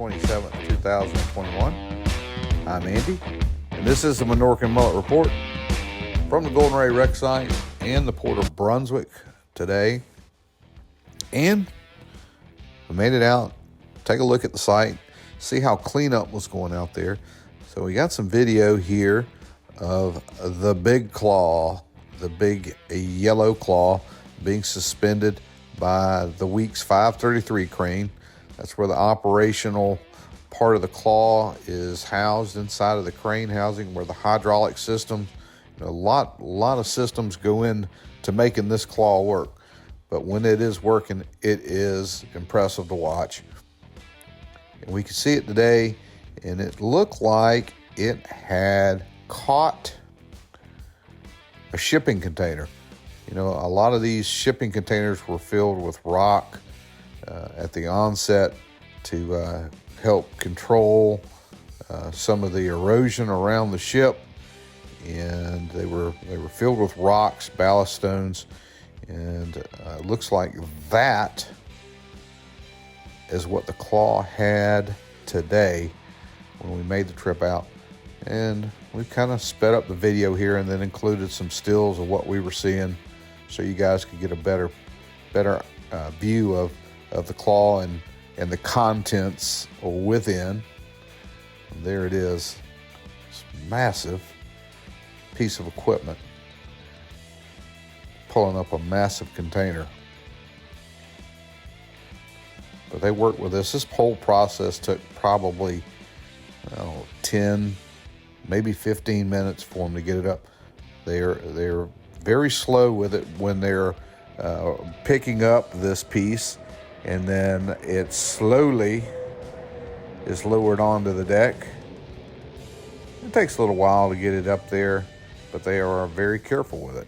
27th, 2021. I'm Andy, and this is the Minorcan Mullet Report from the Golden Ray Rec site and the Port of Brunswick today. And we made it out, take a look at the site, see how cleanup was going out there. So we got some video here of the big claw, the big yellow claw being suspended by the Weeks 533 crane. That's where the operational part of the claw is housed inside of the crane housing, where the hydraulic system, a lot of systems go in to making this claw work. But when it is working, it is impressive to watch. And we can see it today, and it looked like it had caught a shipping container. A lot of these shipping containers were filled with rock at the onset to help control some of the erosion around the ship, and they were filled with rocks, ballast stones, and it looks like that is what the claw had today when we made the trip out. And we kind of sped up the video here and then included some stills of what we were seeing, so you guys could get a better view of the claw and the contents within. And there it is. It's a massive piece of equipment pulling up a massive container. But they worked with this. This whole process took probably 10, maybe 15 minutes for them to get it up. They're very slow with it when they're picking up this piece, and then it slowly is lowered onto the deck. It takes a little while to get it up there, but they are very careful with it.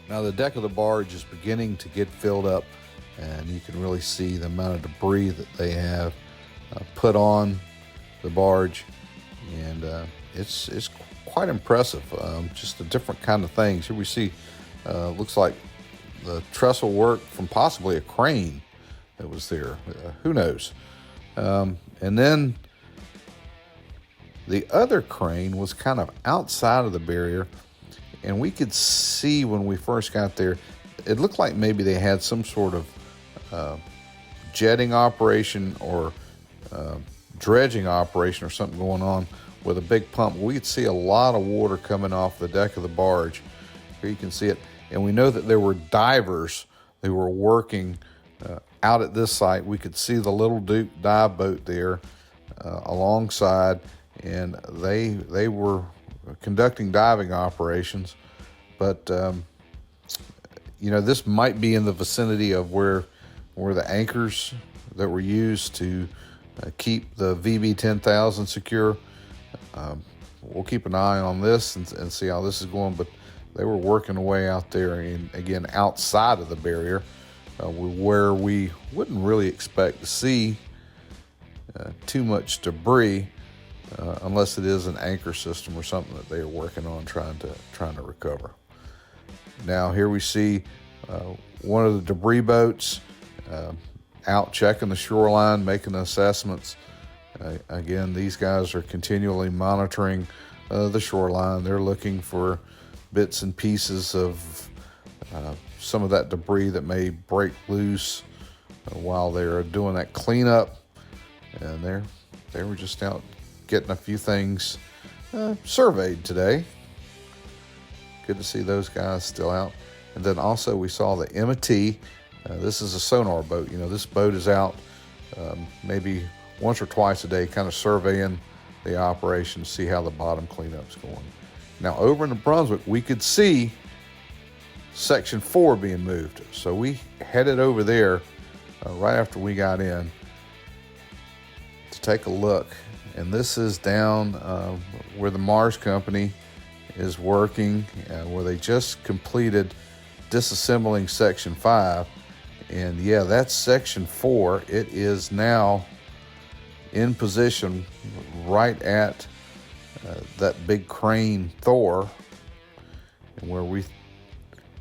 Now the deck of the barge is beginning to get filled up, and you can really see the amount of debris that they have put on the barge, and it's quite impressive. Just a different kind of things. Here we see looks like the trestle work from possibly a crane that was there. Who knows? And then the other crane was kind of outside of the barrier, and we could see when we first got there, it looked like maybe they had some sort of jetting operation or dredging operation or something going on with a big pump. We could see a lot of water coming off the deck of the barge. Here you can see it. And we know that there were divers who were working out at this site. We could see the Little Duke dive boat there alongside, and they were conducting diving operations. But this might be in the vicinity of where the anchors that were used to keep the VB10,000 secure. We'll keep an eye on this and see how this is going, but they were working away out there, and again, outside of the barrier, where we wouldn't really expect to see too much debris, unless it is an anchor system or something that they are working on trying to recover. Now here we see one of the debris boats out checking the shoreline, making the assessments. Again, these guys are continually monitoring the shoreline. They're looking for bits and pieces of some of that debris that may break loose while they're doing that cleanup. And they were just out getting a few things surveyed today. Good to see those guys still out. And then also we saw the M.a.t. This is a sonar boat. This boat is out maybe once or twice a day, kind of surveying the operation to see how the bottom cleanup's going. Now over in the Brunswick, we could see Section 4 being moved. So we headed over there right after we got in to take a look. And this is down where the m.a.r.s company is working, where they just completed disassembling Section 5. And yeah, that's Section 4. It is now in position right at that big crane Thor, and where we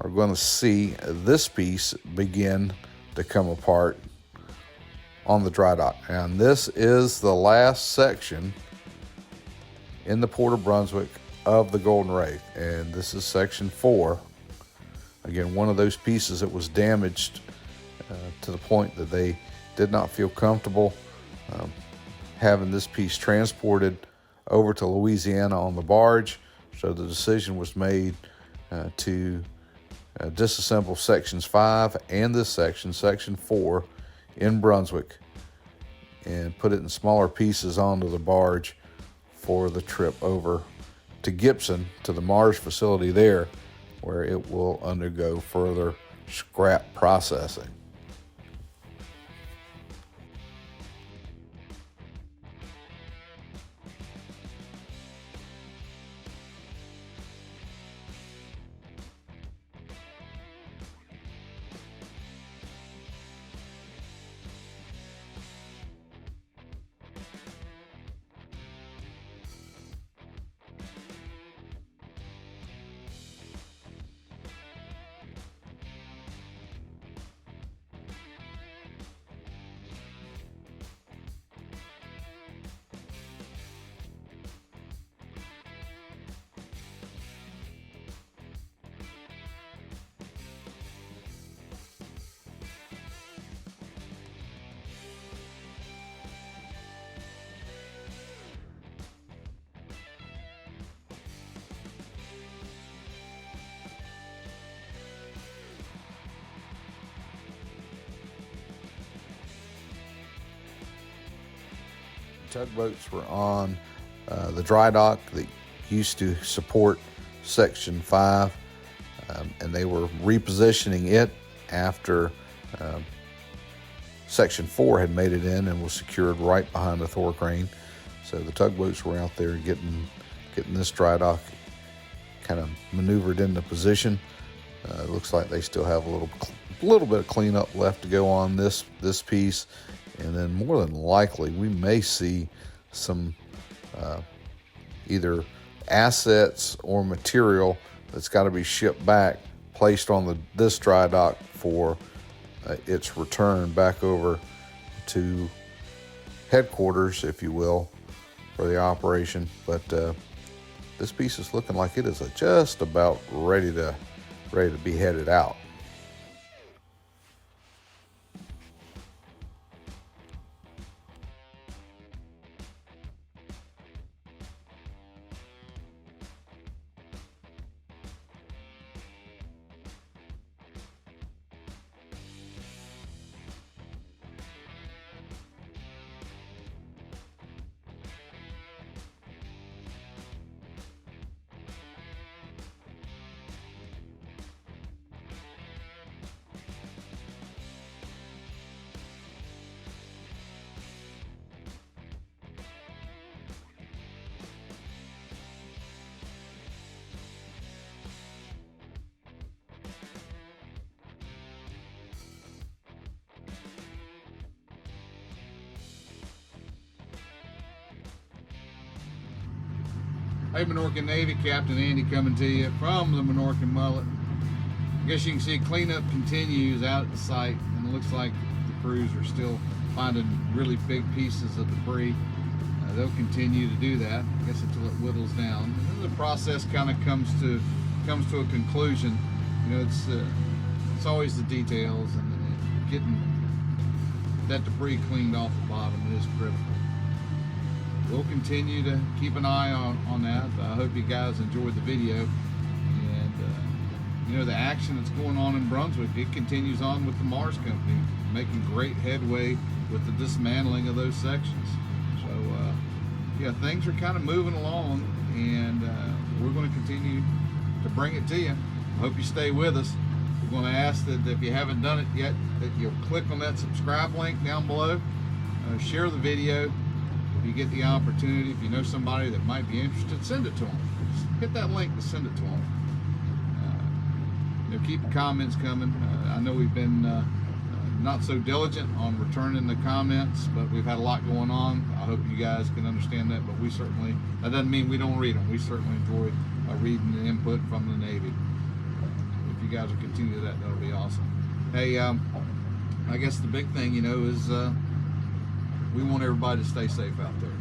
are going to see this piece begin to come apart on the dry dock. And this is the last section in the Port of Brunswick of the Golden Wraith, and this is Section 4. Again, one of those pieces that was damaged to the point that they did not feel comfortable having this piece transported over to Louisiana on the barge. So the decision was made to disassemble Sections 5 and this Section 4, in Brunswick, and put it in smaller pieces onto the barge for the trip over to Gibson, to the m.a.r.s facility there, where it will undergo further scrap processing. Tugboats were on the dry dock that used to support Section 5, and they were repositioning it after Section 4 had made it in and was secured right behind the Thor crane. So the tugboats were out there getting this dry dock kind of maneuvered into position. It looks like they still have a little bit of cleanup left to go on this piece. And then more than likely, we may see some either assets or material that's got to be shipped back, placed on this dry dock for its return back over to headquarters, if you will, for the operation. But this piece is looking like it is just about ready to be headed out. Hey, Minorcan Navy, Captain Andy coming to you from the Minorcan Mullet. I guess you can see cleanup continues out at the site, and it looks like the crews are still finding really big pieces of debris. They'll continue to do that, I guess, until it whittles down. And then the process kind of comes to a conclusion. You know, it's always the details, and getting that debris cleaned off the bottom is critical. We'll continue to keep an eye on that. I hope you guys enjoyed the video. And you know, the action that's going on in Brunswick, it continues on with the m.a.r.s company, making great headway with the dismantling of those sections. So yeah, things are kind of moving along, and we're going to continue to bring it to you. I hope you stay with us. We're going to ask that if you haven't done it yet, that you'll click on that subscribe link down below. Share the video. If you get the opportunity, if you know somebody that might be interested, send it to them. Just hit that link to send it to them. You know, keep the comments coming. I know we've been not so diligent on returning the comments, but we've had a lot going on. I hope you guys can understand that, but we certainly, that doesn't mean we don't read them. We certainly enjoy reading the input from the Navy. If you guys will continue that, that'll be awesome. Hey, I guess the big thing, you know, is we want everybody to stay safe out there.